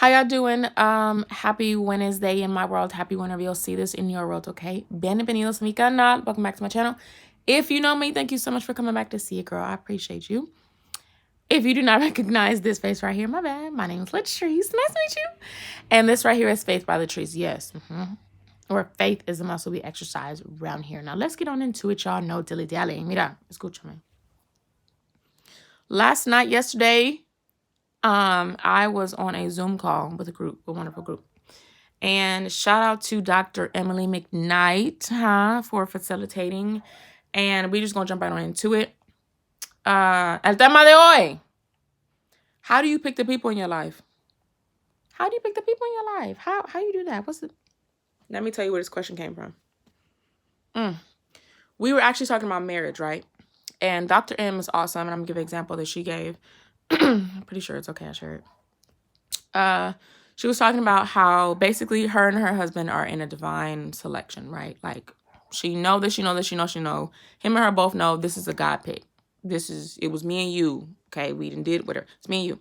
How y'all doing? Happy Wednesday in my world. Happy whenever you'll see this in your world, okay? Bienvenidos a mi canal. Welcome back to my channel. If you know me, thank you so much for coming back to see it, girl. I appreciate you. If you do not recognize this face right here, my bad. My name is Latrice. Nice to meet you. And this right here is Faith by Latrice. Yes. Or faith is a muscle we exercise around here. Now, let's get on into it, y'all. No dilly-dally. Mira, escúchame. Yesterday, I was on a Zoom call with a wonderful group. And shout out to Dr. Emily McKnight for facilitating. And we just going to jump right on into it. El tema de hoy. How do you pick the people in your life? How do you pick the people in your life? How you do that? Let me tell you where this question came from. We were actually talking about marriage, right? And Dr. M is awesome. And I'm going to give an example that she gave. I'm pretty sure it's okay. I share it. She was talking about how basically her and her husband are in a divine selection, right? Like she know. Him and her both know this is a God pick. It was me and you. Okay. We did whatever. It's me and you.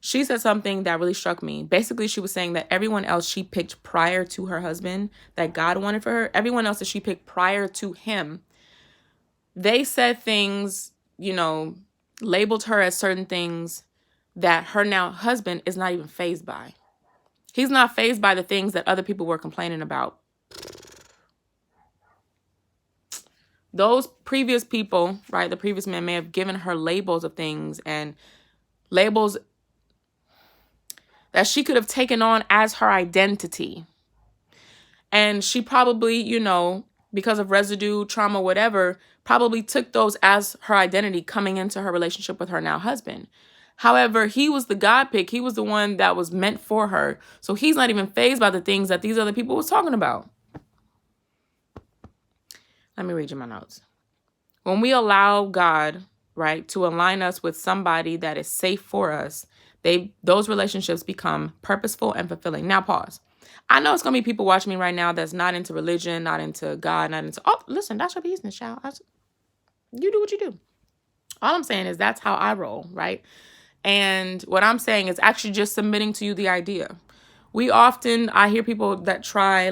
She said something that really struck me. Basically, she was saying that everyone else she picked prior to her husband that God wanted for her, everyone else that she picked prior to him, they said things, labeled her as certain things that her now husband is not even fazed by. He's not fazed by the things that other people were complaining about. Those previous people, right, the previous men may have given her labels of things and labels that she could have taken on as her identity. And she probably, because of residue, trauma, whatever, probably took those as her identity coming into her relationship with her now husband. However, he was the God pick. He was the one that was meant for her. So he's not even fazed by the things that these other people was talking about. Let me read you my notes. When we allow God, right, to align us with somebody that is safe for us, those relationships become purposeful and fulfilling. Now, pause. I know it's going to be people watching me right now that's not into religion, not into God, not into... Oh, listen, that's your business, child. You do what you do. All I'm saying is that's how I roll, right? And what I'm saying is actually just submitting to you the idea. I hear people that try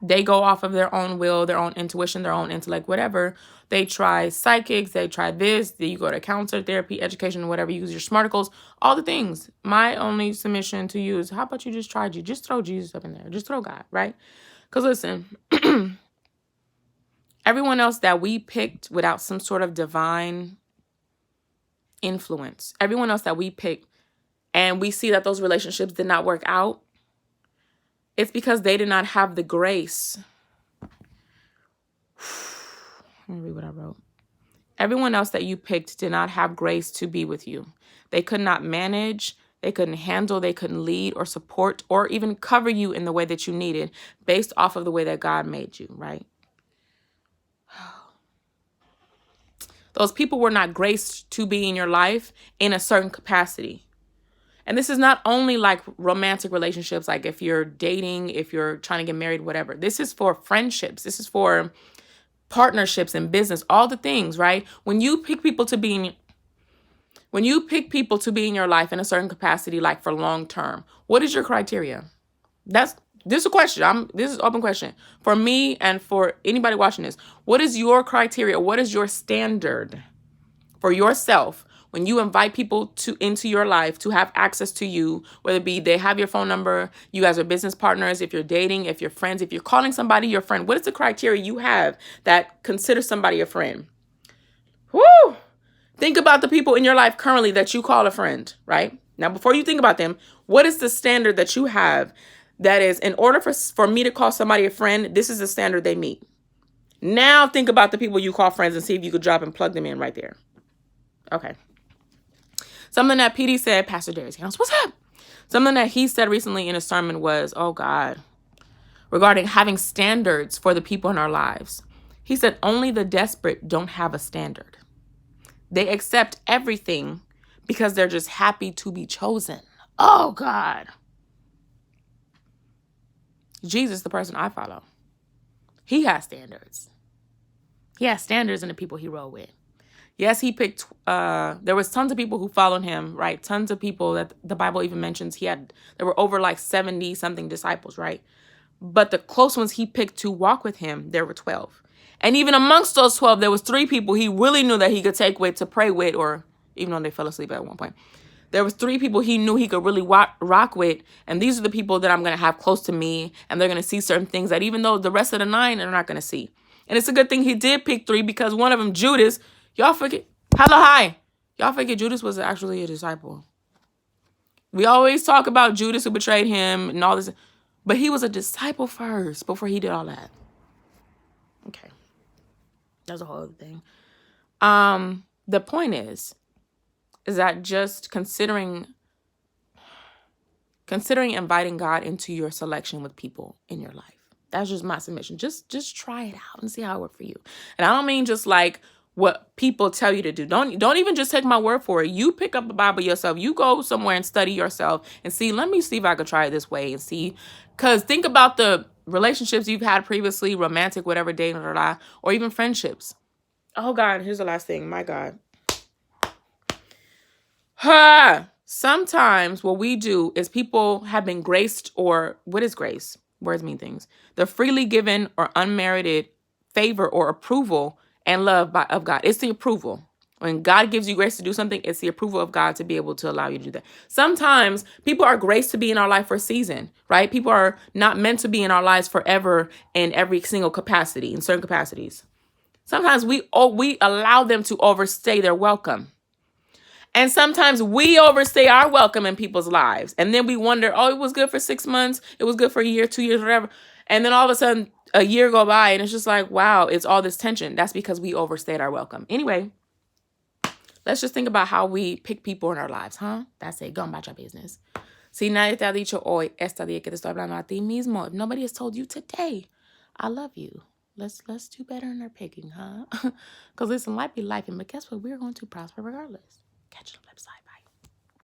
they go off of their own will, their own intuition, their own intellect, whatever. They try psychics, they try this, then you go to counselor, therapy, education, whatever, you use your smarticles, all the things. My only submission to you is, how about you just try Jesus? Just throw Jesus up in there. Just throw God, right? Because listen, everyone else that we picked without some sort of divine influence, everyone else that we picked, and we see that those relationships did not work out, it's because they did not have the grace. Let me read what I wrote. Everyone else that you picked did not have grace to be with you. They could not manage, they couldn't handle, they couldn't lead or support or even cover you in the way that you needed based off of the way that God made you, right? Those people were not graced to be in your life in a certain capacity. And this is not only like romantic relationships, like if you're dating, if you're trying to get married, whatever. This is for friendships. This is for partnerships and business, all the things, right? When you pick people to be in your life in a certain capacity, like for long term, what is your criteria? This is a question. This is an open question for me and for anybody watching this. What is your criteria? What is your standard for yourself when you invite people into your life to have access to you, whether it be they have your phone number, you guys are business partners, if you're dating, if you're friends, if you're calling somebody your friend, what is the criteria you have that considers somebody a friend? Woo! Think about the people in your life currently that you call a friend, right? Now, before you think about them, what is the standard that you have that is, in order for me to call somebody a friend, this is the standard they meet? Now think about the people you call friends and see if you could drop and plug them in right there. Okay. Something that PD said, Pastor Darius House, what's up? Something that he said recently in a sermon was, oh God, regarding having standards for the people in our lives. He said, only the desperate don't have a standard. They accept everything because they're just happy to be chosen. Oh God. Jesus, the person I follow, he has standards. He has standards in the people he roll with. Yes, he picked, there was tons of people who followed him, right? Tons of people that the Bible even mentions there were over like 70 something disciples, right? But the close ones he picked to walk with him, there were 12. And even amongst those 12, there was 3 people he really knew that he could take with to pray with, or even though they fell asleep at one point. There was 3 people he knew he could really rock with. And these are the people that I'm going to have close to me. And they're going to see certain things that even though the rest of the 9 are not going to see. And it's a good thing he did pick 3, because one of them, Judas, y'all forget. Hello, hi. Y'all forget Judas was actually a disciple. We always talk about Judas who betrayed him and all this. But he was a disciple first before he did all that. Okay. That's a whole other thing. The point is that just considering inviting God into your selection with people in your life. That's just my submission. Just try it out and see how it works for you. And I don't mean just like what people tell you to do. Don't even just take my word for it. You pick up the Bible yourself. You go somewhere and study yourself and see, let me see if I could try it this way and see. Because think about the relationships you've had previously, romantic, whatever, dating, or even friendships. Oh, God, here's the last thing. My God. Sometimes what we do is people have been graced, or what is grace? Words mean things. The freely given or unmerited favor or approval and love of God. It's the approval. When God gives you grace to do something, it's the approval of God to be able to allow you to do that. Sometimes people are graced to be in our life for a season, right? People are not meant to be in our lives forever in every single capacity, in certain capacities. Sometimes we allow them to overstay their welcome. And sometimes we overstay our welcome in people's lives. And then we wonder, oh, it was good for 6 months. It was good for a year, 2 years, whatever. And then all of a sudden, a year go by and it's just like, wow, it's all this tension. That's because we overstayed our welcome. Anyway, let's just think about how we pick people in our lives, huh? That's it. Go about your business. Si nadie te ha dicho hoy, esta día que te estoy hablando a ti mismo, if nobody has told you today, I love you. Let's do better in our picking, huh? Because listen, life be life. But guess what? We're going to prosper regardless. Catch you on the flip side.